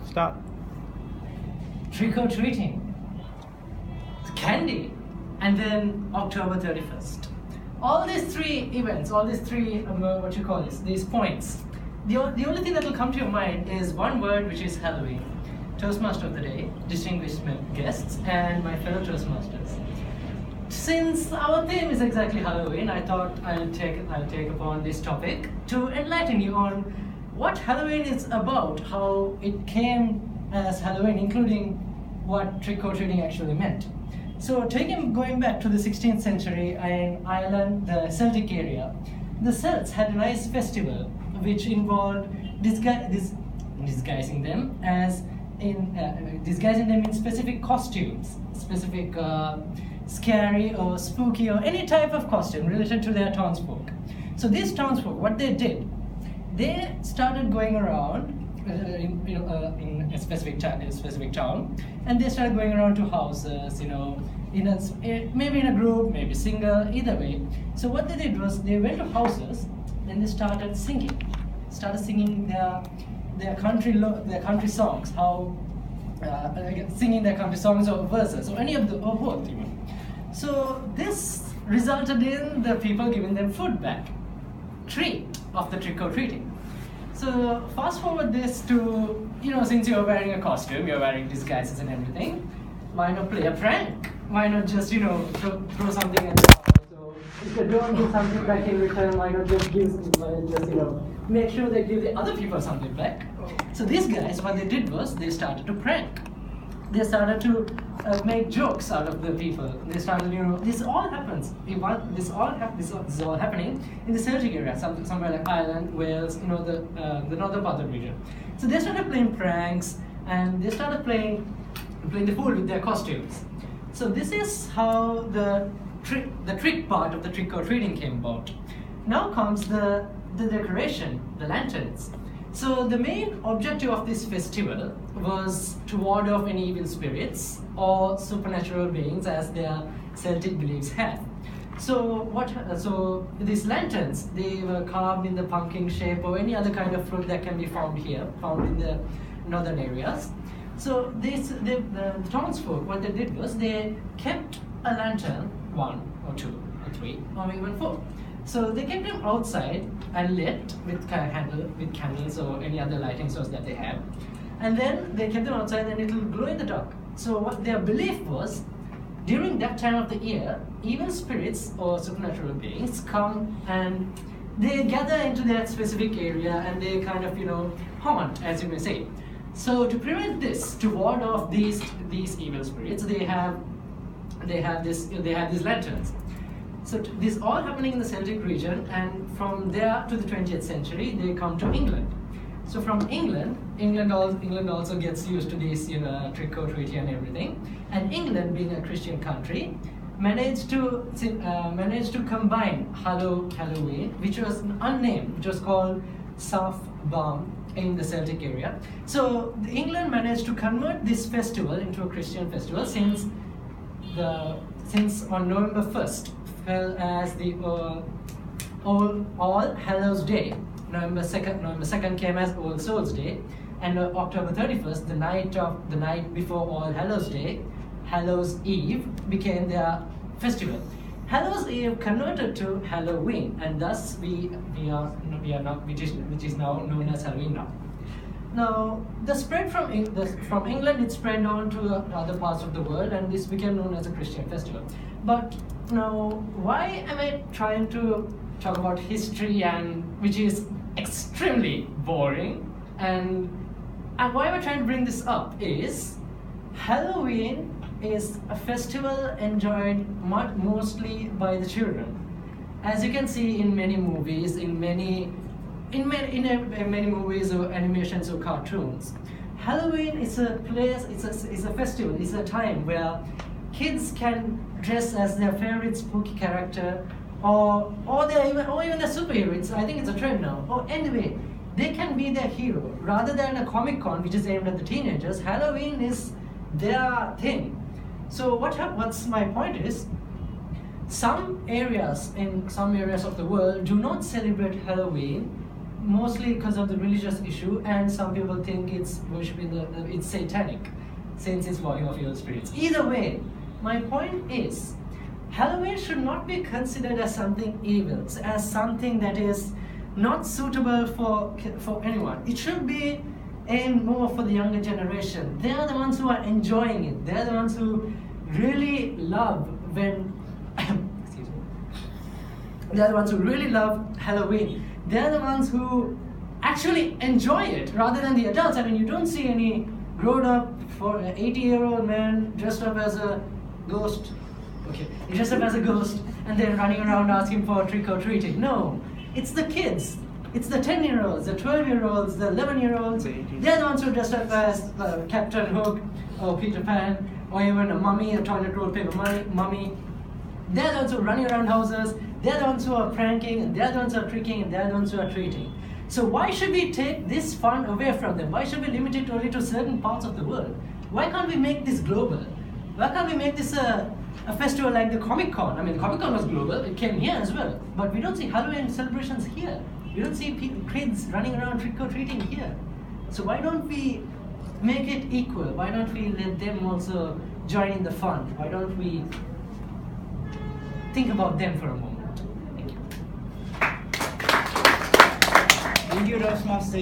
Start. Trick-or-treating, candy, and then October 31st. All these three events, all these three, these points, the only thing that will come to your mind is one word, which is Halloween. Toastmaster of the day, distinguished guests, and my fellow Toastmasters. Since our theme is exactly Halloween, I thought I'll take upon this topic to enlighten you on what Halloween is about, how it came as Halloween, including what trick-or-treating actually meant. So going back to the 16th century in Ireland, the Celtic area, the Celts had a nice festival which involved disguising them in specific costumes, specific scary or spooky or any type of costume related to their townsfolk. So these townsfolk, what they did, they started going around in a specific town, and they started going around to houses, maybe in a group, maybe single, either way. So what they did was they went to houses, and they started singing their country songs, singing their country songs or verses or or both even. So this resulted in the people giving them food back, treat of the trick-or-treating. So fast forward this to, since you're wearing a costume, you're wearing disguises and everything, why not play a prank? Why not just, throw something at the house? So if they don't give something back in return, why not just make sure they give the other people something back? So these guys, what they did was they started to prank. They started to make jokes out of the people. They started, this all happens. This is all happening in the Celtic area, somewhere like Ireland, Wales, the northern part of the region. So they started playing pranks, and they started playing the fool with their costumes. So this is how the trick part of the trick-or-treating came about. Now comes the decoration, the lanterns. So the main objective of this festival was to ward off any evil spirits or supernatural beings, as their Celtic beliefs had. So these lanterns, they were carved in the pumpkin shape or any other kind of fruit that can be found in the northern areas. So the townsfolk, what they did was they kept a lantern, 1 or 2 or 3 or even 4. So they kept them outside and lit with candles or any other lighting source that they have. And then they kept them outside and it will glow in the dark. So what their belief was, during that time of the year, evil spirits or supernatural beings come and they gather into that specific area and they kind of, haunt, as you may say. So to prevent this, to ward off these evil spirits, they have these lanterns. So this all happening in the Celtic region, and from there to the 20th century, they come to England. So from England also gets used to this, trick-or-treating and everything. And England, being a Christian country, managed to combine Halloween, which was unnamed, which was called Samhain in the Celtic area. So England managed to convert this festival into a Christian festival since on November 1st. Fell as the All Hallows Day. November 2nd came as All Souls Day, and October 31st, the night before All Hallows Day, Hallows Eve, became their festival. Hallows Eve converted to Halloween, and thus which is now known as Halloween now. Now, the spread from England, it spread on to other parts of the world, and this became known as a Christian festival. But now, why am I trying to talk about history, and which is extremely boring? And why am I trying to bring this up is Halloween is a festival enjoyed mostly by the children. As you can see in many movies, in many movies or animations or cartoons, Halloween is a place, it's a festival, it's a time where kids can dress as their favorite spooky character, or even a superhero. I think it's a trend now. Or anyway, they can be their hero rather than a Comic Con, which is aimed at the teenagers. Halloween is their thing. So what's my point is, some areas of the world do not celebrate Halloween mostly because of the religious issue, and some people think it's worshiping it's satanic, since it's walking of evil spirits. Either way, my point is, Halloween should not be considered as something evil, as something that is not suitable for anyone. It should be aimed more for the younger generation. They are the ones who are enjoying it. They are the ones who really love when excuse me. They are the ones who really love Halloween. They are the ones who actually enjoy it rather than the adults. I mean, you don't see any grown up for an 80-year-old man dressed up as a ghost. Okay, dressed up as a ghost and then running around asking for trick or treating. No, it's the kids. It's the 10-year-olds, the 12-year-olds, the 11-year-olds. They're the ones who dressed up as Captain Hook or Peter Pan or even a mummy, a toilet roll paper mummy. They're the ones who are running around houses. They're the ones who are pranking, and they're the ones who are tricking, and they're the ones who are treating. So why should we take this fun away from them? Why should we limit it only to certain parts of the world? Why can't we make this global? Why can't we make this a festival like the Comic-Con? I mean, the Comic-Con was global, it came here as well. But we don't see Halloween celebrations here. We don't see kids running around trick-or-treating here. So why don't we make it equal? Why don't we let them also join in the fun? Why don't we think about them for a moment? Thank you. Thank you, Rosmas.